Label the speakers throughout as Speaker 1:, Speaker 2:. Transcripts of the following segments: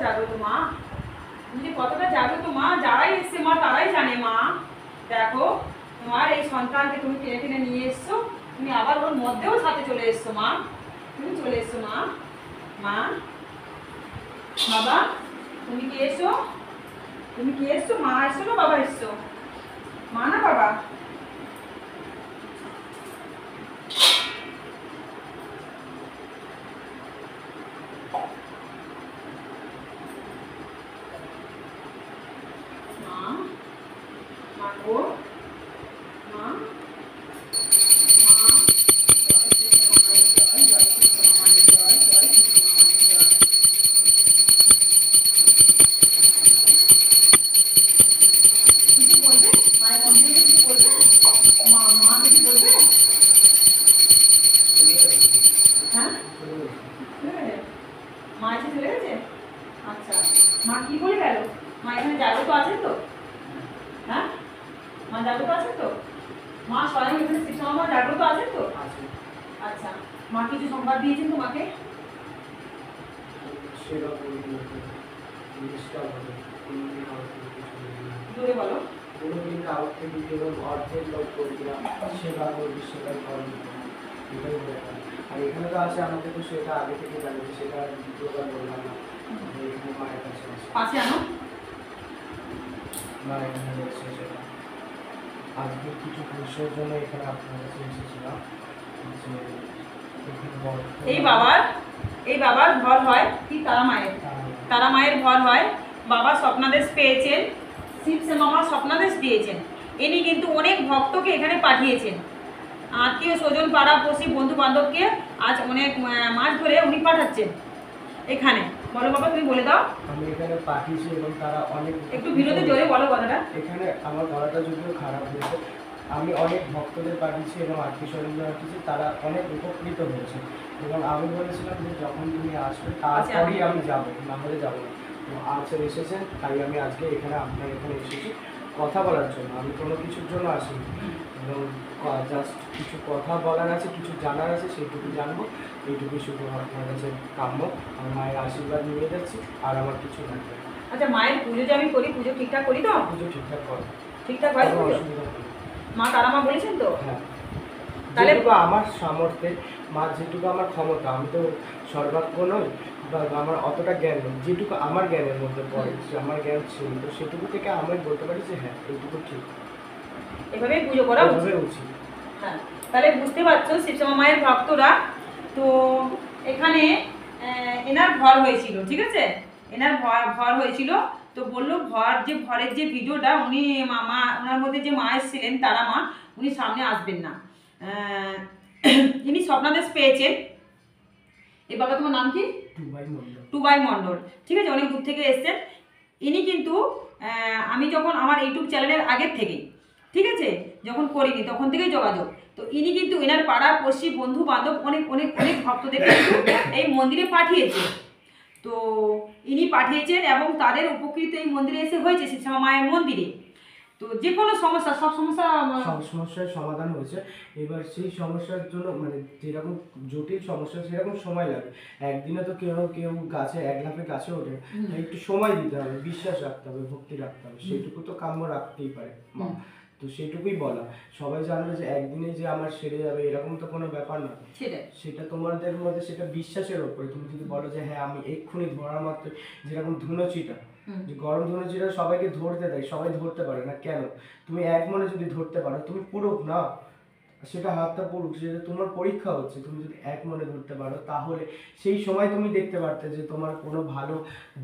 Speaker 1: জাগ্রত মা, তুমি যে কতটা জাগ্রত মা, যারাই এসছে মা তারাই জানে মা। দেখো তোমার এই সন্তানকে তুমি টেনে টেনে নিয়ে এসছো, তুমি আবার ওর মধ্যেও সাথে চলে এসছো মা, তুমি চলে এসছো মা। মা বাবা তুমি কি এসো? তুমি কি এসছো? মা এসছো না বাবা এসছো? মা না বাবা?
Speaker 2: আর এখানে তো আছে আমাকে তো সেটা আগে থেকে জানি, সেটা দ্বিতীয়বার বললাম না। এখানে মায়ের কাছে
Speaker 1: পাশে আনো
Speaker 2: না, এখানে এসে সেটা আজকে কিছু বিষয়ের জন্য এখানে আপনার কাছে এসেছিলাম।
Speaker 1: এই বাবার ঘর হয় কি তারা মায়ের ঘর হয়। বাবা স্বপ্নাদেশ পেয়েছেন, শিবসে মামা স্বপ্নাদেশ দিয়েছেন। ইনি কিন্তু অনেক ভক্তকে এখানে পাঠিয়েছেন, আত্মীয় স্বজন পাড়া পড়শি বন্ধু বান্ধবকে আজ অনেক মাস ধরে উনি পাঠাচ্ছেন এখানে। বলো বাবা, তুমি বলে দাও।
Speaker 2: আমি এখানে পাঠিয়েছি এবং তারা অনেক,
Speaker 1: একটু ভিডিওতে জোরে বলো কথাটা।
Speaker 2: এখানে আমার গলাটা যদিও খারাপ হয়েছে, আমি অনেক ভক্তদের পাঠিয়েছি এবং আত্মীয় স্বজনদের পাঠিয়েছি, তারা অনেক উপকৃত হয়েছে। এবং আমি বলেছিলাম যে যখন তুমি আসবে তারপরেই আমি যাবো, না হলে যাবো না। তো আজ এসেছেন, তাই আমি আজকে এখানে আপনার এখানে এসেছি কথা বলার জন্য। আমি কোনো কিছুর জন্য আসিনি, এবং জাস্ট কিছু কথা বলার আছে, কিছু জানার আছে, সেইটুকু জানবো। এইটুকুই শুধু আপনার কাছে কাম্য। আমার মায়ের আশীর্বাদ নিয়ে যাচ্ছি, আর আমার কিছু লাগবে।
Speaker 1: আচ্ছা, মায়ের পুজো যে আমি করি, পুজো ঠিকঠাক করি তো?
Speaker 2: পুজো ঠিকঠাক করো,
Speaker 1: ঠিকঠাক হয়?
Speaker 2: অসুবিধা নেই।
Speaker 1: মা তারা মা বলেছেন তো?
Speaker 2: হ্যাঁ, তাহলে আমার সামর্থ্যে, মা যেটুকু আমার ক্ষমতা, আমি তো সর্বাত্ম নই বা আমার অতটা জ্ঞান নেই, যেটুকু আমার জ্ঞানের মধ্যে পড়ে, আমার জ্ঞান ছিল, তো সেটুকু থেকে আমি বলতে পারি যে হ্যাঁ এইটুকু ঠিক,
Speaker 1: এভাবেই পুজো করা
Speaker 2: উচিত।
Speaker 1: হ্যাঁ, তাহলে বুঝতে পারছো শিবশ্যামা মায়ের ভক্তরা। তো এখানে এনার ঘর হয়েছিল, ঠিক আছে, এনার ঘর হয়েছিল। তো বললো ঘরের যে ভিডিওটা, উনি মামা ওনার মধ্যে যে মা এসেছিলেন তারা মা, উনি সামনে আসবেন না। ইনি স্বপ্নাদেশ পেয়েছেন। এই বাবা তোমার নাম কি? টুবাই মণ্ডল, ঠিক আছে, অনেক দূর থেকে এসছেন ইনি। কিন্তু আমি যখন আমার ইউটিউব চ্যানেলের আগের থেকেই, ঠিক আছে, যখন করিনি তখন থেকেই যোগাযোগ। তো ইনি কিন্তু এনার পাড়া পড়শি বন্ধু বান্ধব অনেক অনেক অনেক ভক্তদের কিন্তু এই মন্দিরে পাঠিয়েছে। তো ইনি পাঠিয়েছেন এবং তাদের উপকৃত এই মন্দিরে এসে হয়েছে, শিবশ্যামা মায়ের মন্দিরে। তো যে কোনো সমস্যা, সব সমস্যার
Speaker 2: সমাধান হয়েছে। এবার সেই সমস্যার জন্য মানে যেরকম জটিল সমস্যা সেরকম সময় লাগে। একদিনে তো কেউ গাছে এক লাফে গাছে ওঠে, একটু সময় দিতে হবে, বিশ্বাস রাখতে হবে, ভক্তি রাখতে হবে, সেটুকু তো কাম্য রাখতেই পারে মা। তো সেটুকুই বলা, সবাই জানবে যে একদিনে যে আমার সেরে যাবে এরকম তো কোনো ব্যাপার না। সেটা তোমাদের মধ্যে, সেটা বিশ্বাসের ওপরে। তুমি যদি বলো যে হ্যাঁ আমি এক্ষুনি ধরার মাত্র, যেরকম ধুনোচিটা, যে গরম ধুনোচিটা সবাইকে ধরতে দেয়, সবাই ধরতে পারে না কেন? তুমি এক মনে যদি ধরতে পারো, তুমি পুরুষ না, সেটা হাতটা পুরুষ, যেটা তোমার পরীক্ষা হচ্ছে, তুমি যদি এক মনে ধরতে পারো, তাহলে সেই সময় তুমি দেখতে পারতে যে তোমার কোনো ভালো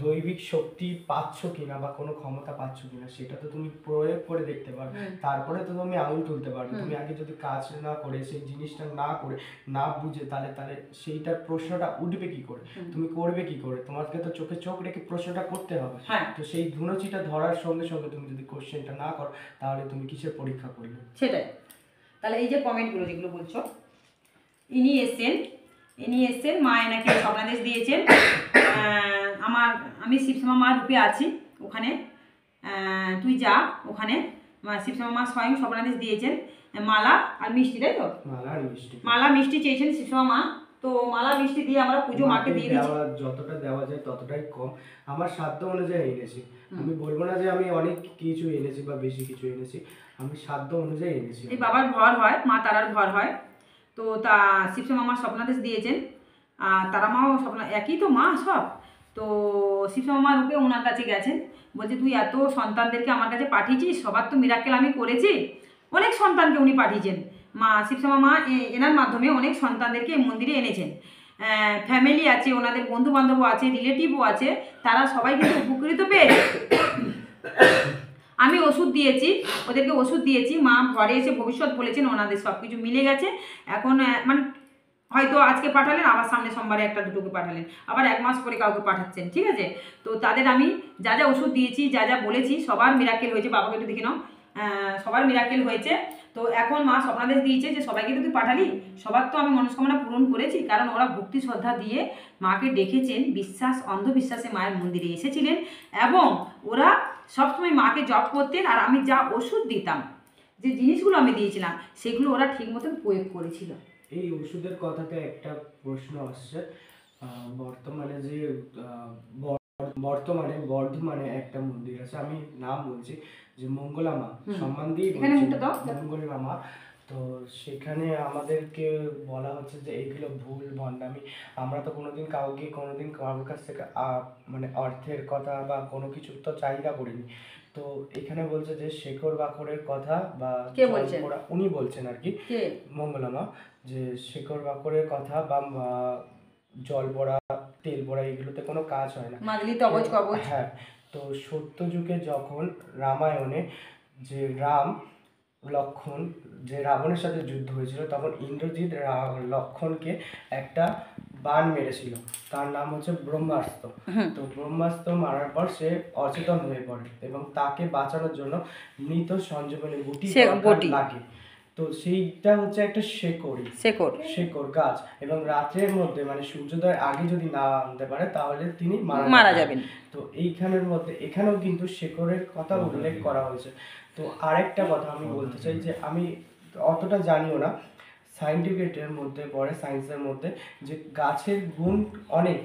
Speaker 2: দৈবিক শক্তি পাচ্ছ কিনা বা কোনো ক্ষমতা পাচ্ছ কিনা, সেটা তো তুমি প্রয়োগ করে দেখতে পারো। তারপরে তো তুমি আঙুল তুলতে পারবে। তুমি আগে যদি কাজ না করে, সেই জিনিসটা না করে, না বুঝে, তাহলে সেইটার প্রশ্নটা উঠবে কি করে, তুমি করবে কি করে? তোমাকে তো চোখে চোখ রেখে প্রশ্নটা করতে হবে। তো সেই ধুনোচিটা ধরার সঙ্গে সঙ্গে তুমি যদি কোশ্চেনটা না করো, তাহলে তুমি কিসের পরীক্ষা করবে? সেটাই।
Speaker 1: তাহলে এই যে কমেন্টগুলো যেগুলো বলছো, ইনি এসছেন, মা এনাকে স্বপ্নাদেশ দিয়েছেন। আমি শিবশ্যামা মা রূপে আছি ওখানে, তুই যা ওখানে। শিবশ্যামা মা স্বয়ং স্বপ্নাদেশ দিয়েছেন, মালা আর মিষ্টি, তাই তো? মালা মিষ্টি চেয়েছেন শিবশ্যামা মা। তো মালা মিষ্টি দিয়ে আমরা পুজো মাকে দিয়ে দিচ্ছি।
Speaker 2: যতটা দেওয়া যায় ততটাই কম, আমার সাধ্য অনুযায়ী এনেছি। আমি বলবো না যে আমি অনেক কিছু এনেছি বা বেশি কিছু এনেছি, আমি সাধ্য অনুযায়ী এনেছি।
Speaker 1: এই বাবার ভর হয়, মা তারার ভর হয়, তো তা শিবশ্যাম মামা স্বপ্নাদেশ দিয়েছেন, তারা মাও স্বপ্ন, একই তো মা সব। তো শিবশ্যাম মামা রূপে ওনার কাছে গেছেন, বলছে তুই এত সন্তানদেরকে আমার কাছে পাঠিয়েছিস, সবার তো মিরাক্কেল আমি করেছি, অনেক সন্তানকে উনি পাঠিয়েছেন। মা শিবশ্যাম মামা এনার মাধ্যমে অনেক সন্তানদেরকে এই মন্দিরে এনেছেন। ফ্যামিলি আছে, ওনাদের বন্ধু বান্ধবও আছে, রিলেটিভও আছে, তারা সবাই কিন্তু উপকৃত পেয়েছে। আমি ওষুধ দিয়েছি, ওদেরকে ওষুধ দিয়েছি, মা ঘরে এসে ভবিষ্যৎ বলেছেন, ওনাদের সব কিছু মিলে গেছে। এখন মানে হয়তো আজকে পাঠালেন, আবার সামনে সোমবারে একটা দুটোকে পাঠালেন, আবার 1 মাস পরে কাউকে পাঠাচ্ছেন, ঠিক আছে। তো তাদের আমি যা যা ওষুধ দিয়েছি, যা যা বলেছি, সবার মিরাক্কেল হয়েছে। বাবাকে একটু দেখে নাও, সবার মিরাক্কেল হয়েছে। তো এখন মা স্বপ্নাদেশ দিয়েছে যে সবাইকে তো তুই পাঠালি, সবার তো আমি মনস্কামনা পূরণ করেছি, কারণ ওরা ভক্তি শ্রদ্ধা দিয়ে মাকে ডেকেছেন, বিশ্বাস অন্ধবিশ্বাসে মায়ের মন্দিরে এসেছিলেন, এবং ওরা সবসময় মাকে জপ করতেন। আর আমি যা ওষুধ দিতাম, যে জিনিসগুলো আমি দিয়েছিলাম, সেগুলো ওরা ঠিক মতন প্রয়োগ করেছিল।
Speaker 2: এই ওষুধের কথাতে একটা প্রশ্ন আসছে, বর্তমানে যে বর্তমানে বর্ধমানে একটা মন্দির আছে, আমি নাম বলছি যে মঙ্গলা মা, সম্মান দিয়ে মঙ্গলা মা। তো সেখানে আমাদেরকে বলা হচ্ছে যে এইগুলো ভুল ভণ্ডামি, আমরা তো কোনোদিন কারোর কাছ থেকে মানে অর্থের কথা বা কোনো কিছু তো চাহিদা করিনি। তো এখানে বলছে যে শেকড় বাকড়ের কথা, বা উনি বলছেন আর কি, মঙ্গলা মা, যে শেকড় বাকড়ের কথা বা জল পড়া, তেল পড়া, এগুলোতে কোনো কাজ হয় না। হ্যাঁ, তো সত্য যুগে যখন রামায়ণে যে রাম লক্ষণ যে রাবণের সাথে যুদ্ধ হয়েছিল, তখন ইন্দ্রজিৎ লক্ষণকে একটা বাণ মেরেছিল, তার নাম হচ্ছে ব্রহ্মাস্ত্র। তো ব্রহ্মাস্ত্র মারার পর সে অচেতন হয়ে পড়ে, এবং তাকে বাঁচানোর জন্য মৃত সঞ্জীবনী বুটি লাগে। তো সেইটা হচ্ছে একটা শেকড় গাছ, এবং রাত্রের মধ্যে মানে সূর্যোদয়ের আগে যদি না আনতে পারে তাহলে তিনি মারা যাবেন। তো এইখানের মধ্যে এখানেও কিন্তু শেকড়ের কথা উল্লেখ করা হয়েছে। তো আরেকটা কথা আমি বলতে চাই, যে আমি অতটা জানিও না, সায়েন্টিফিকের মধ্যে পড়ে, সায়েন্সের মধ্যে, যে গাছের গুণ অনেক,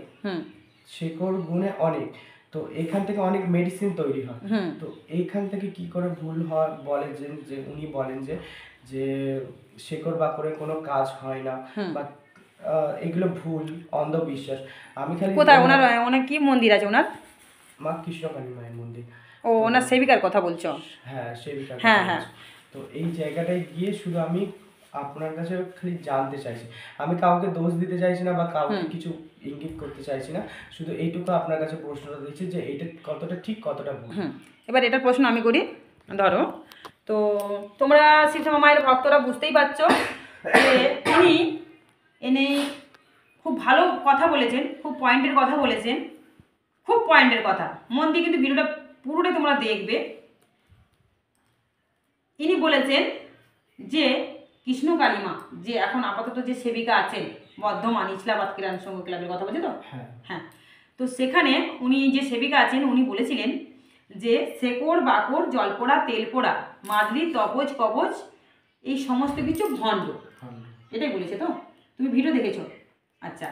Speaker 2: শেকড় গুণে অনেক, তো এখান থেকে অনেক মেডিসিন তৈরি হয়। তো এইখান থেকে কি করে ভুল হয় বলে, যে উনি বলেন যে শেকড় বাকড়ের কোনো কাজ হয় না, বা এগুলো ভুল অন্ধবিশ্বাস। আমি খালি
Speaker 1: কোথায় ওনার কি মন্দির আছে ওনার?
Speaker 2: মা কৃষ্ণকালী মায়ের মন্দির।
Speaker 1: ও, ওনার সেবিকার কথা বলছো?
Speaker 2: হ্যাঁ, সেবিকার।
Speaker 1: হ্যাঁ।
Speaker 2: তো এই জায়গাটায় গিয়ে শুধু আমি আপনার কাছে খালি জানতে চাইছি, আমি কাউকে দোষ দিতে চাইছি না বা কাউকে কিছু ইঙ্গিত করতে চাইছি না, শুধু এইটুকু আপনার কাছে প্রশ্নটা দিচ্ছি যে এইটা কতটা ঠিক কতটা ভুল।
Speaker 1: এবার এটার প্রশ্ন আমি করি। ধরো, তো তোমরা শিবশ্যামা মায়ের ভক্তরা বুঝতেই পারছো যে তিনি এনে খুব ভালো কথা বলেছেন, খুব পয়েন্টের কথা বলেছেন, খুব পয়েন্টের কথা। মন দিয়ে কিন্তু ভিডিওটা পুরোটাই তোমরা দেখবে। ইনি বলেছেন যে কৃষ্ণকালী মা, যে এখন আপাতত যে সেবিকা আছেন বর্ধমান ইসলামাবাদ কিরান সংঘ ক্লাবের কথা বলছে তো, হ্যাঁ, তো সেখানে উনি যে সেবিকা আছেন, উনি বলেছিলেন যে শেকড় বাকড়, জল পোড়া, তেল পোড়া, মাদলি, তবজ, কবজ, এই সমস্ত কিছু ভণ্ড। এটাই বলেছে তো? তুমি ভিডিও দেখেছো? আচ্ছা,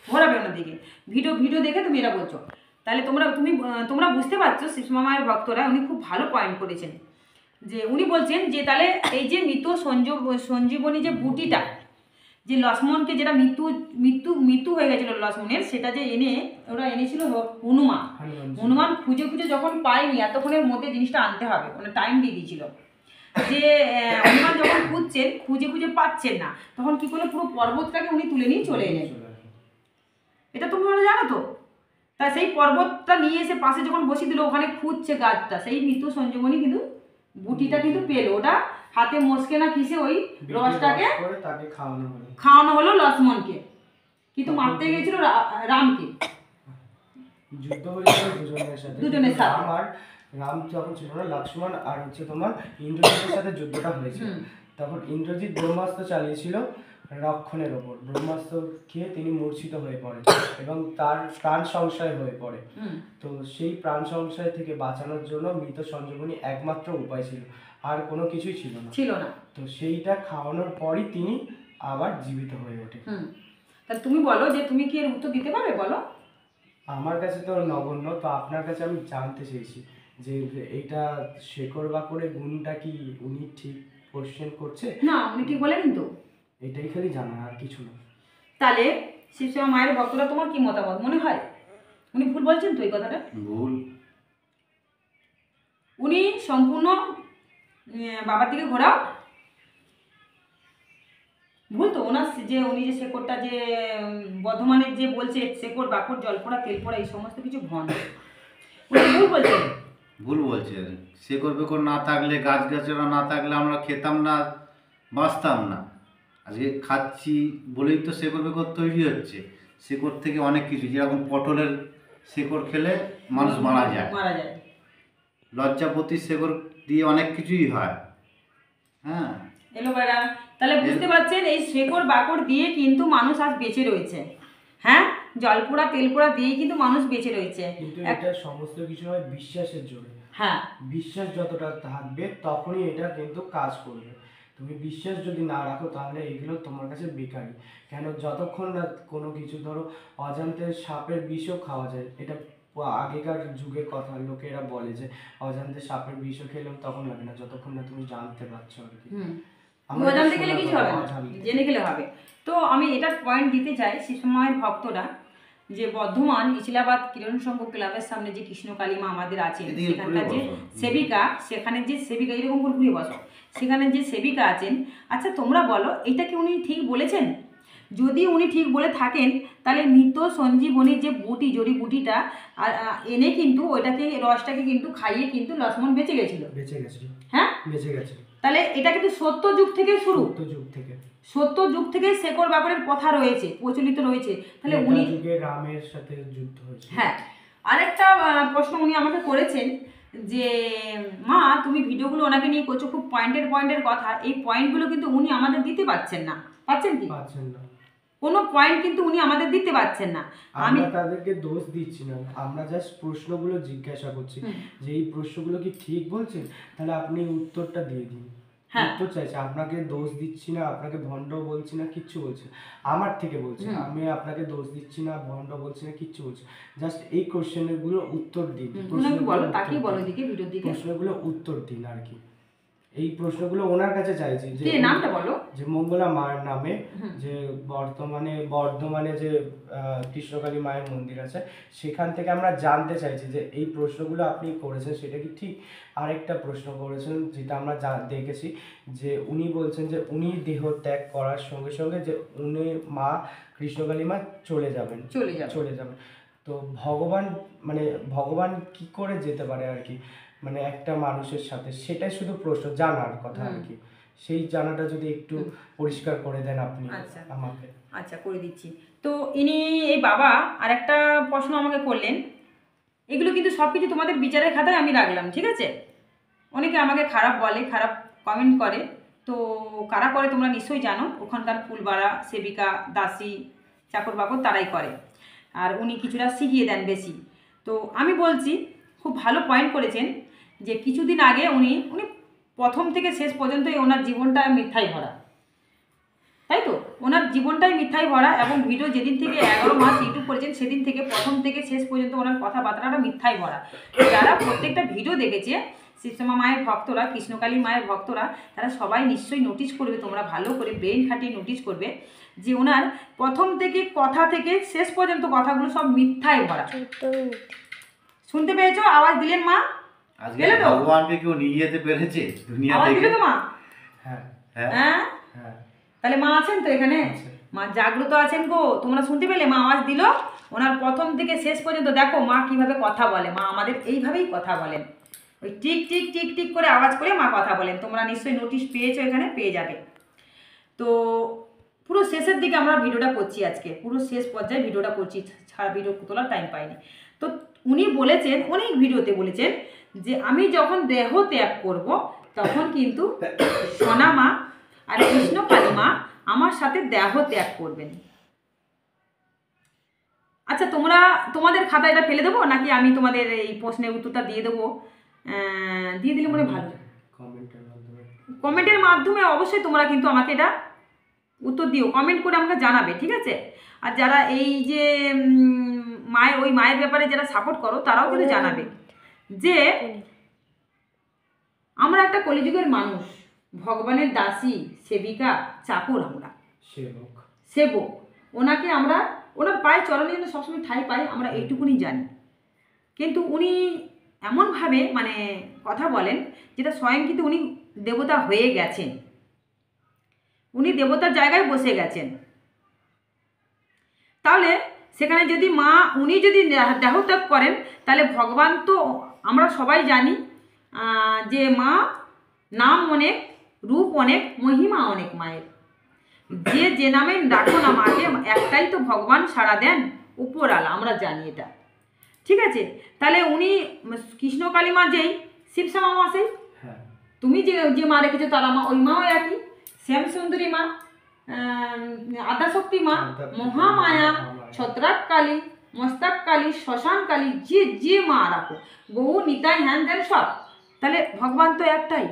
Speaker 1: ঘোরাবে ওনার দিকে, ভিডিও দেখে তুমি এটা বলছো। তাহলে তোমরা বুঝতে পারছো শিবশ্যামা মায়ের ভক্তরা, উনি খুব ভালো পয়েন্ট করেছেন। যে উনি বলছেন যে তাহলে এই যে মৃত সঞ্জীবনী যে বুটিটা, যে লক্ষ্মণকে যেটা মৃত্যু হয়ে গেছিল লক্ষ্মণের, সেটা যে ওরা এনেছিল হনুমান খুঁজে যখন পায়নি, এতক্ষণের মধ্যে জিনিসটা আনতে হবে, মানে টাইম দিয়ে দিয়েছিল। যে হনুমান যখন খুঁজে পাচ্ছেন না, তখন কি করলো, পুরো পর্বতটাকে উনি তুলে নিয়ে চলে এলেন। এটা তোমরা জানো তো? তা সেই পর্বতটা নিয়ে এসে পাশে যখন বসিয়ে দিল, ওখানে খুঁজছে গাছটা, সেই মৃত সঞ্জীবনী কিন্তু বুটিটা কিন্তু পেলো, ওটা হাতে মস্কে না কিসে ওই রসটাকে খাওয়ানো হলো লক্ষ্মণকে, কিন্তু মারতে গেছিল রামকে।
Speaker 2: যুদ্ধ হয়েছিল দুজনের সাথে। রাম যখন ছিল না, লক্ষ্মণ আর হচ্ছে তোমার ইন্দ্রজিতের সাথে যুদ্ধটা হয়েছিল, তখন ইন্দ্রজিৎ ব্রহ্মাস্ত্র চালিয়েছিল লক্ষণের ওপর। ব্রহ্মাস্ত্র খেয়ে তিনি মূর্ছিত হয়ে পড়েন এবং তার প্রাণ সংশয় হয়ে পড়ে। তো সেই প্রাণ সংশয় থেকে বাঁচানোর জন্য মৃত সঞ্জীবনী একমাত্র উপায় ছিল, আর কোনো কিছুই ছিল না। তো সেইটা খাওয়ানোর পরই তিনি আবার জীবিত হয়ে ওঠে।
Speaker 1: তাহলে তুমি বলো যে তুমি কি এর উত্তর দিতে পারবে, বলো।
Speaker 2: আমার কাছে তো নগণ্য, তো আপনার কাছে আমি জানতে চেয়েছি যে এইটা শেকড় বাকড়ের গুণটা কি উনি ঠিক কোশ্চেন করছে?
Speaker 1: না, উনি ঠিক বলেনি তো।
Speaker 2: এটাই খালি জানা, আর কিছু না।
Speaker 1: তাহলে শিবশ্যামা মায়ের ভক্তরা তোমার কি মতামত মনে হয়? উনি ভুল বলছেন তো এই কথাটা?
Speaker 3: ভুল।
Speaker 1: উনি সম্পূর্ণ বাবার দিকে ঘোরাও। ভুল তো ওনার যে উনি যে শেকড়টা যে বর্ধমানের যে বলছে শেকড় বাকড় জল পোড়া তেল পোড়া এই সমস্ত কিছু ভন, উনি ভুল বলছেন।
Speaker 3: ভুল বলছে। শেকড় বেকড় না থাকলে, গাছ গাছড়া না থাকলে আমরা খেতাম না, বাঁচতাম না। আজকে খাচ্ছি বলেই তো শেকড় বেকড় তৈরি হচ্ছে। শেকড় থেকে অনেক কিছু, যেরকম পটলের শেকড় খেলে মানুষ মারা যায়,
Speaker 1: মারা যায়।
Speaker 3: লজ্জাপতির শেকড় দিয়ে অনেক কিছুই হয়। হ্যাঁ,
Speaker 1: এলোভেরা। তাহলে বুঝতে পারছেন এই শেকড় বাকড় দিয়ে কিন্তু মানুষ আজ বেঁচে রয়েছে। হ্যাঁ, জল পোড়া তেল পোড়া দিয়েই কিন্তু মানুষ বেঁচে রয়েছে।
Speaker 2: কিন্তু এটা সমস্ত কিছু হয় বিশ্বাসের জন্য।
Speaker 1: হ্যাঁ,
Speaker 2: বিশ্বাস যতটা থাকবে তখনই এটা কিন্তু কাজ করবে। তুমি বিশ্বাস যদি না রাখো তাহলে এগুলো তোমার কাছে বেকারি। কেন, যতক্ষণ না কোনো কিছু, ধরো অজান্তে সাপের বিষও খাওয়া যায়, এটা আগেকার যুগের কথা, লোকেরা বলে যে অজান্তে সাপের বিষও খেলেও তখন লাগে না, যতক্ষণ না তুমি জানতে পারছো আর কি।
Speaker 1: অজান্তে গেলে কিছু হবে না, জেনে গেলে হবে। তো আমি এটার পয়েন্ট দিতে চাই শিবসময়ের ভক্তরা, যে বর্ধমান ইসলাবাদ কিরণ সংঘ ক্লাবের সামনে যে কৃষ্ণ কালী মা আমাদের আছেন, সেখানকার যে সেবিকা, সেখানে যে সেবিকা, এরকম করে ঘুরে বসো, সেখানে যে সেবিকা আছেন, আচ্ছা তোমরা বলো এটা কি উনি ঠিক বলেছেন? যদি উনি ঠিক বলে থাকেন তাহলে মৃত সঞ্জীবনী যে বুটি, জড়ি বুটিটা এনে কিন্তু ওইটাকে রসটাকে কিন্তু খাইয়ে কিন্তু লক্ষ্মণ বেঁচে গেছিল।
Speaker 2: বেঁচে গেছিল।
Speaker 1: হ্যাঁ,
Speaker 2: বেঁচে গেছে।
Speaker 1: তাহলে এটা কিন্তু সত্য যুগ থেকে শুরু, সত্য যুগ থেকে শেকড় বাকড়ের কথা রয়েছে, প্রচলিত রয়েছে। তাহলে উনি
Speaker 2: যুগে রামের সাথে যুদ্ধ হয়েছে।
Speaker 1: হ্যাঁ, আরেকটা প্রশ্ন উনি আমাকে করেছেন যে মা তুমি ভিডিওগুলো ওনাকে নিয়ে করছো, খুব পয়েন্টের কথা, এই পয়েন্টগুলো কিন্তু উনি আমাদের দিতে পারছেন না। পাচ্ছেন কি?
Speaker 2: পাচ্ছেন না।
Speaker 1: কোনো পয়েন্ট কিন্তু উনি আমাদের দিতে পারছেন না। আমি
Speaker 2: আমরা তাদেরকে দোষ দিচ্ছি না, আমরা জাস্ট প্রশ্নগুলো জিজ্ঞাসা করছি যে এই প্রশ্নগুলো কি ঠিক বলছেন, তাহলে আপনি উত্তরটা দিয়ে দিন। উত্তর চাইছে, আপনাকে দোষ দিচ্ছি না, আপনাকে ভণ্ড বলছি না, কিচ্ছু বলছি না। আমার থেকে বলছি, আমি আপনাকে দোষ দিচ্ছি না, ভণ্ড বলছি না, কিচ্ছু বলছি, জাস্ট এই কোশ্চেনগুলো উত্তর দিন। প্রশ্নগুলো উত্তর দিন আর কি। এই প্রশ্নগুলো ওনার কাছে চাইছি যে
Speaker 1: নামটা বলো,
Speaker 2: যে মঙ্গলা মায়ের নামে যে বর্ধমানে যে কৃষ্ণকালী মায়ের মন্দির আছে, সেখান থেকে আমরা জানতে চাইছি যে এই প্রশ্নগুলো আপনি করেছেন সেটা কি ঠিক। আরেকটা প্রশ্ন করেছেন যেটা আমরা দেখেছি, যে উনি বলছেন যে উনি দেহ ত্যাগ করার সঙ্গে সঙ্গে যে উনি মা কৃষ্ণকালী মা চলে যাবেন। তো ভগবান কি করে যেতে পারে আর কি, মানে একটা মানুষের সাথে, সেটাই শুধু প্রশ্ন জানার কথা আর কি। সেই জানাটা যদি একটু পরিষ্কার করে দেন আপনি আমাকে।
Speaker 1: আচ্ছা, করে দিচ্ছি। তো ইনি এই বাবা আরেকটা প্রশ্ন আমাকে করলেন, এগুলো কিন্তু সব কিছু তোমাদের বিচারের খাতায় আমি রাখলাম, ঠিক আছে? অনেকে আমাকে খারাপ বলে, খারাপ কমেন্ট করে, তো কারা করে তোমরা নিশ্চয়ই জানো। ওখানকার ফুলবাড়া সেবিকা, দাসী, চাকর বাকর তারাই করে, আর উনি কিছুটা শিখিয়ে দেন বেশি। তো আমি বলছি খুব ভালো পয়েন্ট করেছেন যে কিছুদিন আগে উনি প্রথম থেকে শেষ পর্যন্তই ওনার জীবনটা মিথ্যায় ভরা, তাই তো? ওনার জীবনটাই মিথ্যায় ভরা, এবং ভিডিও যেদিন থেকে 11 মাস ইউটিউব করেছেন সেদিন থেকে প্রথম থেকে শেষ পর্যন্ত ওনার কথাবার্তাটা মিথ্যায় ভরা। যারা প্রত্যেকটা ভিডিও দেখেছে শিবশ্যামা মায়ের ভক্তরা, কৃষ্ণকালী মায়ের ভক্তরা, তারা সবাই নিশ্চয়ই নোটিশ করবে, তোমরা ভালো করে ব্রেন খাটিয়ে নোটিশ করবে যে ওনার প্রথম থেকে কথা থেকে শেষ পর্যন্ত কথাগুলো সব মিথ্যায় ভরা। শুনতে পেয়েছো? আওয়াজ দিলেন মা?
Speaker 3: আজকে ভগবানকে কেউ নিয়ে যেতে পেরেছে দুনিয়া থেকে?
Speaker 1: আওয়াজ দিলে তো মা?
Speaker 2: হ্যাঁ
Speaker 1: হ্যাঁ, তাহলে মা আছেন তো এখানে? মা জাগ্রত আছেন গো, তোমরা শুনতে পেলে? মা আওয়াজ দিল। ওনার প্রথম থেকে শেষ পর্যন্ত দেখো মা কিভাবে কথা বলে। মা আমাদের এইভাবেই কথা বলেন, ওই টিক টিক টিক টিক করে আওয়াজ করে মা কথা বলেন। তোমরা নিশ্চয়ই নোটিশ পেয়েছো, এখানে পেয়ে যাবে। তো পুরো শেষের দিকে আমরা ভিডিওটা করছি, আজকে পুরো শেষ পর্যায়ে ভিডিওটা করছি, ছাড়া ভিডিও তোলার টাইম পাইনি। তো উনি বলেছেন, অনেক ভিডিওতে বলেছেন যে আমি যখন দেহ ত্যাগ করব তখন কিন্তু সোনা মা আর কৃষ্ণ কালী মা আমার সাথে দেহ ত্যাগ করবেন। আচ্ছা, তোমাদের খাতায় এটা ফেলে দেবো নাকি আমি তোমাদের এই প্রশ্নের উত্তরটা দিয়ে দেবো? দিয়ে দিলে মনে ভালো। কমেন্টের মাধ্যমে অবশ্যই তোমরা কিন্তু আমাকে এটা উত্তর দিও, কমেন্ট করে আমাকে জানাবে, ঠিক আছে? আর যারা এই যে মায়ের ব্যাপারে যারা সাপোর্ট করো তারাও কিন্তু জানাবে যে আমরা একটা কলিযুগের মানুষ, ভগবানের দাসী, সেবিকা, চাকর, আমরা সেবক। ওনাকে আমরা ওনার পায়ে চরণে যেন সবসময় ঠাঁই পাই, আমরা এইটুকুনি জানি। কিন্তু উনি এমনভাবে মানে কথা বলেন যেটা স্বয়ং কিন্তু উনি দেবতা হয়ে গেছেন, উনি দেবতার জায়গায় বসে গেছেন। তাহলে সেখানে যদি উনি যদি দেহত্যাগ করেন, তাহলে ভগবান তো আমরা সবাই জানি যে মা নাম অনেক, রূপ অনেক, মহিমা অনেক মায়ের। যে নামে ডাকো না মাকে, একটাই তো ভগবান সাড়া দেন, উপরালা, আমরা জানি এটা, ঠিক আছে? তাহলে উনি কৃষ্ণকালী মা যেই, শিবশ্যামা মা সেই, তুমি যে মা রেখেছো তারা মা, ওই মাও একই, শ্যাম সুন্দরী মা, আদ্যাশক্তি মা, মহামায়া, ছত্রাক কালী, মস্তাক কালী, শ্মশান কালী, যে মা রাখো, বহু নিতাই, হ্যান ত্যান সব। তাহলে ভগবান তো একটাই,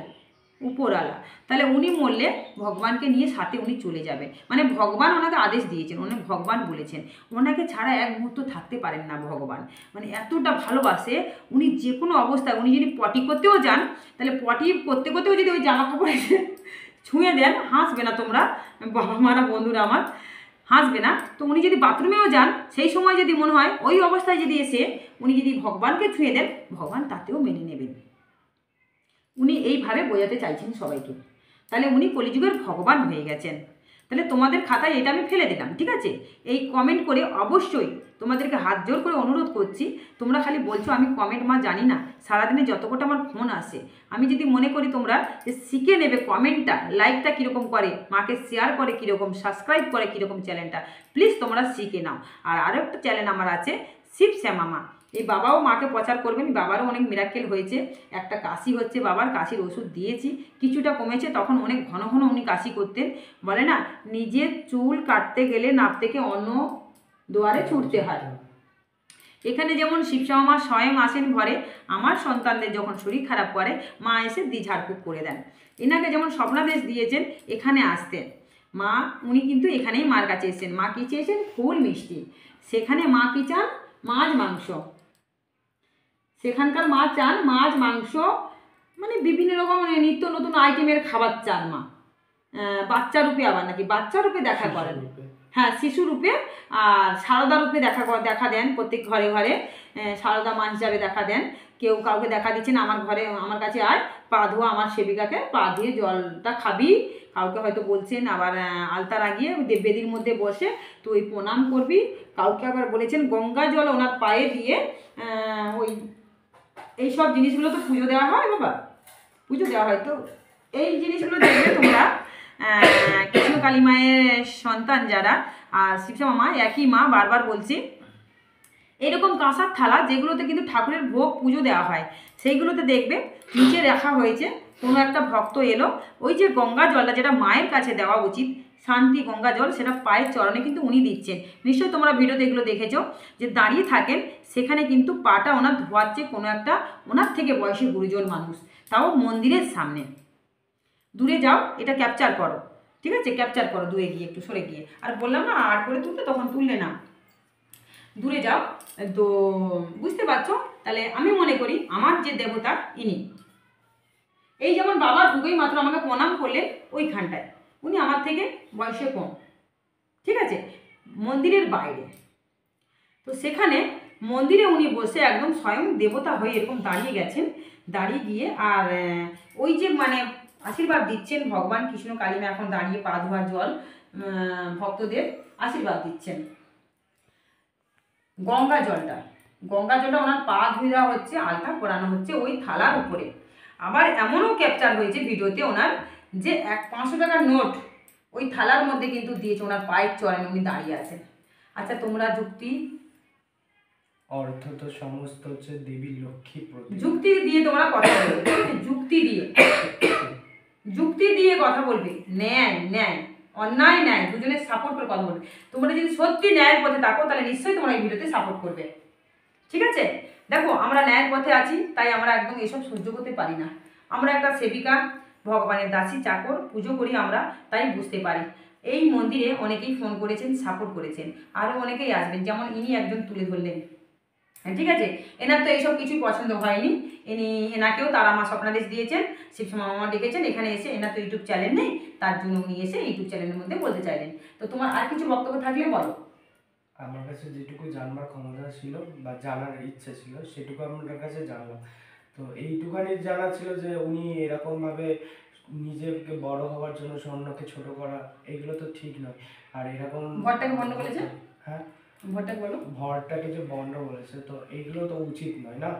Speaker 1: উপরালা। তাহলে উনি মরলে ভগবানকে নিয়ে সাথে উনি চলে যাবেন, মানে ভগবান ওনাকে আদেশ দিয়েছেন, উনি ভগবান বলেছেন, ওনাকে ছাড়া এক মুহূর্ত থাকতে পারেন না ভগবান, মানে এতটা ভালোবাসে উনি। যে কোনো অবস্থায় উনি যদি পটি করতেও যান, তাহলে পটি করতে করতেও যদি ওই জামা কাপড় এসে ছুঁয়ে দেন, হাসবে না তোমরা বাবা মারা, বন্ধুরা আমার, হাসবে না। তো উনি যদি বাথরুমেও যান, সেই সময় যদি মনে হয় ওই অবস্থায় যদি এসে উনি যদি ভগবানকে ছুঁয়ে দেন, ভগবান তাতেও মেনে নেবেন। উনি এইভাবে বোঝাতে চাইছেন সবাইকে। তাহলে উনি কলিযুগের ভগবান হয়ে গেছেন। তাহলে তোমাদের খাতায় এটা আমি ফেলে দিলাম, ঠিক আছে? এই কমেন্ট করে অবশ্যই তোমাদেরকে হাত জোর করে অনুরোধ করছি, তোমরা খালি বলছো আমি কমেন্ট মা জানি না, সারাদিনে যত কটা আমার ফোন আসে, আমি যদি মনে করি তোমরা যে শিখে নেবে কমেন্টটা, লাইকটা কীরকম করে, মাকে শেয়ার করে কীরকম, সাবস্ক্রাইব করে কীরকম চ্যানেলটা, প্লিজ তোমরা শিখে নাও। আর আরও একটা চ্যানেল আমার আছে, শিবশ্যামা মা, এই বাবাও মাকে প্রচার করবেন, বাবারও অনেক মিরাক্কেল হয়েছে। একটা কাশি হচ্ছে, বাবার কাশির ওষুধ দিয়েছি, কিছুটা কমেছে, তখন অনেক ঘন ঘন উনি কাশি করতেন। বলে না, নিজের চুল কাটতে গেলে নাপ থেকে অন্য দুয়ারে ছুটতে হয়। এখানে যেমন শিবশ্যামা মা স্বয়ং আসেন ঘরে, আমার সন্তানদের যখন শরীর খারাপ করে মা এসে ঝাড়ফুঁক করে দেন। এনাকে যেমন স্বপ্নাদেশ দিয়েছেন এখানে আসতেন মা, উনি কিন্তু এখানেই মার কাছে এসেছেন। মা কী চেয়েছেন? ফুল মিষ্টি। সেখানে মা কী চান? মাছ মাংস। সেখানকার মা চান মাছ মাংস, মানে বিভিন্ন রকম নিত্য নতুন আইটেমের খাবার চান মা। বাচ্চা রূপে, আবার নাকি বাচ্চা রূপে দেখা করেন, হ্যাঁ শিশু রূপে, আর সারদা রূপে দেখা দেন প্রত্যেক ঘরে ঘরে, সারদা মা হিসাবে দেখা দেন। কেউ কাউকে দেখা দিচ্ছেন, আমার ঘরে আমার কাছে আয়, পা ধোয়া, আমার সেবিকাকে পা ধুয়ে জলটা খাবি। কাউকে হয়তো বলছেন আবার আলতা লাগিয়ে দেববেদির মধ্যে বসে তুই প্রণাম করবি। কাউকে আবার বলেছেন গঙ্গা জল ওনার পায়ে দিয়ে এইসব জিনিসগুলো তো পুজো দেওয়া হয় বাবা, পুজো দেওয়া হয়। তো এই জিনিসগুলো দেখবে তোমরা, কৃষ্ণকালী মায়ের সন্তান যারা আর শিবশ্যামা মা একই মা, বারবার বলছি। এরকম কাঁসার থালা যেগুলোতে কিন্তু ঠাকুরের ভোগ পুজো দেওয়া হয়, সেইগুলোতে দেখবে নিচে রাখা হয়েছে, কোনো একটা ভক্ত এলো, ওই যে গঙ্গা জলটা যেটা মায়ের কাছে দেওয়া উচিত, শান্তি গঙ্গা জল, সেটা পায়ের চরণে কিন্তু উনি দিচ্ছেন। নিশ্চয়ই তোমরা ভিডিওতে এগুলো দেখেছো, যে দাঁড়িয়ে থাকেন, সেখানে কিন্তু পাটা ওনার ধোয়াচ্ছে কোনো একটা ওনার থেকে বয়সী গুরুজন মানুষ, তাও মন্দিরের সামনে। দূরে যাও, এটা ক্যাপচার করো, ঠিক আছে? ক্যাপচার করো দূরে গিয়ে, একটু সরে গিয়ে। আর বললাম না আর করে তুলতে, তখন তুললে না, দূরে যাও। তো বুঝতে পারছো? তাহলে আমি মনে করি আমার যে দেবতা ইনি, এই যেমন বাবা ঢুকেই মাত্র আমাকে প্রণাম করলেন ওইখানটায়, উনি আমার থেকে বয়সে কম, ঠিক আছে? মন্দিরের বাইরে, তো সেখানে মন্দিরে উনি বসে একদম স্বয়ং দেবতা হয়ে এরকম দাঁড়িয়ে গেছেন, দাঁড়িয়ে গিয়ে আর ওই যে মানে আশীর্বাদ দিচ্ছেন ভগবান কৃষ্ণ কালী মা, এখন দাঁড়িয়ে পা ধোয়ার জল ভক্তদের আশীর্বাদ দিচ্ছেন। গঙ্গা জলটা ওনার পা ধুয়ে দেওয়া হচ্ছে, আলতা পরানো হচ্ছে ওই থালার উপরে। আবার এমনও ক্যাপচার হয়েছে ভিডিওতে ওনার, যে 500 টাকার নোট ওই থালার মধ্যে কিন্তু দিয়েছে, ওনার পায়ের চরণে উনি দাঁড়িয়ে আছেন। আচ্ছা তোমরা
Speaker 2: অর্থ তো সমস্ত হচ্ছে দেবী লক্ষ্মী প্রতীক,
Speaker 1: যুক্তি দিয়ে তোমরা কথা বলবে, যুক্তি দিয়ে কথা বলবে, ন্যায় অন্যায় ন্যায় দুজনের সাপোর্ট করে কথা বলবে। তোমরা যদি সত্যি ন্যায়ের পথে থাকো, তাহলে নিশ্চয়ই তোমরা এই ভিডিওতে সাপোর্ট করবে, ঠিক আছে? দেখো আমরা ন্যায়ের পথে আছি, তাই আমরা একদম এসব সহ্য করতে পারি না। আমরা একটা সেবিকা, ভগবানের দাসী চাকর, পুজো করি আমরা, তাই বুঝতে পারি। এই মন্দিরে অনেকেই ফোন করেছেন, সাপোর্ট করেছেন, আরও অনেকেই আসবেন, যেমন ইনি একজন তুলে ধরলেন। ঠিক আছে, এনার তো এইসব কিছুই পছন্দ হয়নি, এনাকেও তারা মা স্বপ্নাদেশ দিয়েছেন, শিবসমা মামা ডেকেছেন এখানে এসে। এনার তো ইউটিউব চ্যানেল নেই, তার জন্য উনি এসে ইউটিউব চ্যানেলের মধ্যে বলতে চাইলেন। তো তোমার আর কিছু বক্তব্য থাকলে বলো।
Speaker 2: আমার কাছে যেটুকু জানবার ক্ষমতা ছিল বা জানার ইচ্ছা ছিল সেটুকু আপনার কাছে জানলাম। তো এইটুখানি জানা ছিল যে উনি এরকমভাবে নিজেকে বড় হওয়ার জন্য অন্যকে ছোট করা, এগুলো তো ঠিক নয়। আর এরকম
Speaker 1: ভরটাকে বন্ধ বলেছে?
Speaker 2: হ্যাঁ,
Speaker 1: ভরটাকে বলো।
Speaker 2: ভরটাকে যে বন্ধ বলেছে, তো এগুলো তো উচিত নয় না।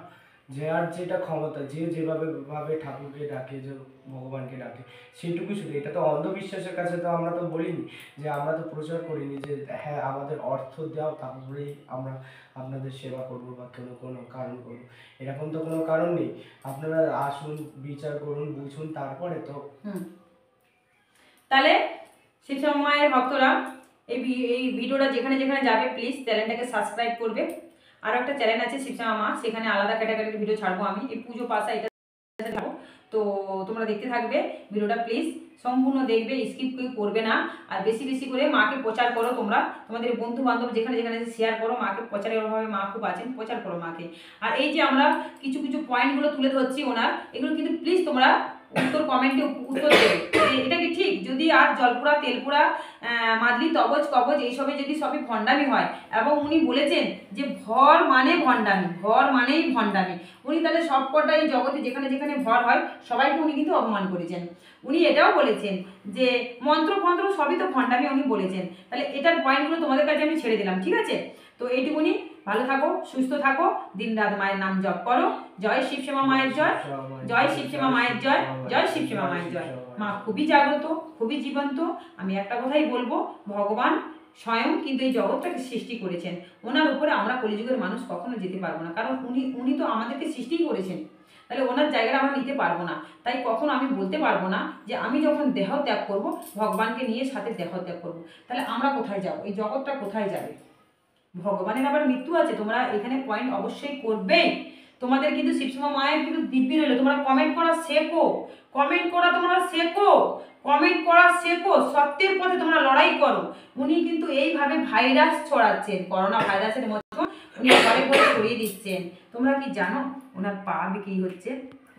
Speaker 2: যে আর যেটা ক্ষমতা, যে যেভাবে ভাবে ঠাকুরকে ডাকে, যে ভগবানকে ডাকে, সেটুকুই শুধু। এটা তো অন্ধবিশ্বাসের কাছে তো আমরা তো বলিনি, যে আমরা তো প্রচার করিনি যে হ্যাঁ আমাদের অর্থ দাও তারপরেই আমরা আপনাদের সেবা করব বা কোনো কারণ করবো। এরকম তো কোনো কারণ নেই। আপনারা আসুন, বিচার করুন, বুঝুন, তারপরে তো।
Speaker 1: তাহলে শিবসমা মায়ের ভক্তরা এই ভিডিওটা যেখানে যেখানে যাবে প্লিজ চ্যানেলটাকে সাবস্ক্রাইব করবে। আর একটা চ্যানেল আছে শিবসমা মা, সেখানে আলাদা ক্যাটাগরির ভিডিও ছাড়বো আমি, এই পুজো পাশা এটা ছাড়বো। তো তোমরা দেখতে থাকবে ভিডিওটা, প্লিজ সম্পূর্ণ দেখবে, স্কিপ কেউ করবে না। আর বেশি বেশি করে মাকে প্রচার করো, তোমরা তোমাদের বন্ধু বান্ধব যেখানে যেখানে শেয়ার করো, মাকে প্রচারের অভাবে মা খুব আছেন, প্রচার করো মাকে। আর এই যে আমরা কিছু কিছু পয়েন্টগুলো তুলে ধরছি ওনার, এগুলো কিন্তু প্লিজ তোমরা উত্তর কমেন্টে উত্তর দেবে, এটা কি ঠিক? যদি আর জলপুরা, তেলপুরা, মাদলি, তবজ, কবজ এইসবে যদি সবই ভণ্ডামি হয়, এবং উনি বলেছেন যে ভর মানে ভণ্ডামি, ভর মানেই ভণ্ডামি, উনি তাহলে সবকটা এই জগতে যেখানে যেখানে ভর হয় সবাইকে উনি কিন্তু অপমান করেছেন। উনি এটাও বলেছেন যে মন্ত্র ফন্ত্র সবই তো ভণ্ডামি, উনি বলেছেন। তাহলে এটার পয়েন্টগুলো তোমাদের কাছে আমি ছেড়ে দিলাম, ঠিক আছে? তো এইটুকুনি, ভালো থাকো, সুস্থ থাকো, দিন রাত মায়ের নাম জপ করো। জয় শিবসমা মায়ের জয়, জয় শিবসমা মায়ের জয়, জয় শিবসমা মায়ের জয়। মা খুবই জাগ্রত, খুবই জীবন্ত। আমি একটা কথাই বলবো, ভগবান স্বয়ং কিন্তু এই জগৎটাকে সৃষ্টি করেছেন, ওনার উপরে আমরা কলিযুগের মানুষ কখনো যেতে পারবো না, কারণ উনি তো আমাদেরকে সৃষ্টিই করেছেন। তাহলে ওনার জায়গাটা আমরা নিতে পারবো না। তাই কখনো আমি বলতে পারবো না যে আমি যখন দেহ ত্যাগ করবো, ভগবানকে নিয়ে সাথে দেহ ত্যাগ করবো। তাহলে আমরা কোথায় যাবো? এই জগৎটা কোথায় যাবে? ভগবানের আবার মৃত্যু আছে, তোমরা এখানে পয়েন্ট অবশ্যই করবেই। তোমাদের কিন্তু শিবসমা মায়ের কিন্তু দিব্যি রইল, তোমরা কমেন্ট করা শেখো, কমেন্ট করা তোমরা শেখো, কমেন্ট করা শেখো, সত্যের পথে তোমরা লড়াই করো। উনি কিন্তু এইভাবে ভাইরাস ছড়াচ্ছেন, করোনা ভাইরাসের মতো উনি ঘরে ঘরে ছড়িয়ে দিচ্ছেন। তোমরা কি জানো ওনার পা বিক্রি হচ্ছে,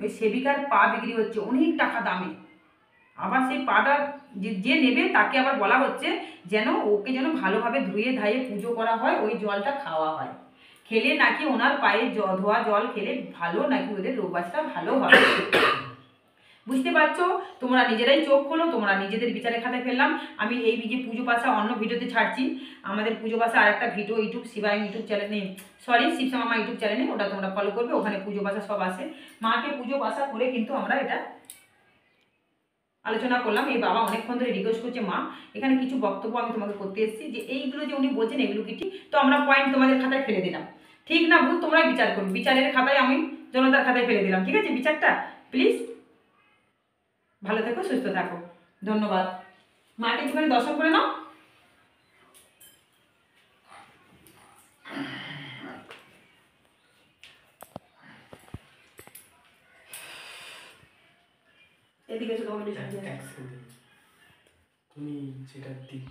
Speaker 1: ওই সেবিকার পা বিক্রি হচ্ছে অনেক টাকা দামে। আবার সেই পাটা যে নেবে তাকে আবার বলা হচ্ছে যেন ওকে যেন ভালোভাবে ধুয়ে ধাইয়ে পুজো করা হয়, ওই জলটা খাওয়া হয়, খেলে নাকি ওনার পায়ে ধোয়া জল খেলে ভালো, নাকি ওদের রোগ বাচ্চা ভালো হয়। বুঝতে পারছো? তোমরা নিজেরাই চোখ খোলো, তোমরা নিজেদের বিচারের খাতায় ফেললাম। আমি এই যে পুজো পাশা অন্য ভিডিওতে ছাড়ছি, আমাদের পুজো পাশা আরেকটা ভিডিও ইউটিউব শিবায়ন ইউটিউব চ্যানেলে, সরি শিবসমা মা ইউটিউব চ্যানেলে, ওটা তোমরা ফলো করবে, ওখানে পুজো পাশা সব আসে। মাকে পুজো পাশা করে কিন্তু আমরা এটা আলোচনা করলাম। এই বাবা অনেকক্ষণ ধরে রিকোয়েস্ট করছে, মা এখানে কিছু বক্তব্য আমি তোমাকে করতে এসেছি, যে এইগুলো যে উনি বলছেন এগুলো কি ঠিক? তো আমরা পয়েন্ট তোমাদের খাতায় ফেলে দিলাম, ঠিক না ভুল তোমরা বিচার করবে, বিচারের খাতায় আমি জনতার খাতায় ফেলে দিলাম, ঠিক আছে? বিচারটা প্লিজ ভালো থেকো, সুস্থ থাকো, ধন্যবাদ। মাকে একটুখানি দর্শন করে নাও। এদিকে এসে তোমাকে
Speaker 2: তুমি যেটা দিব্যি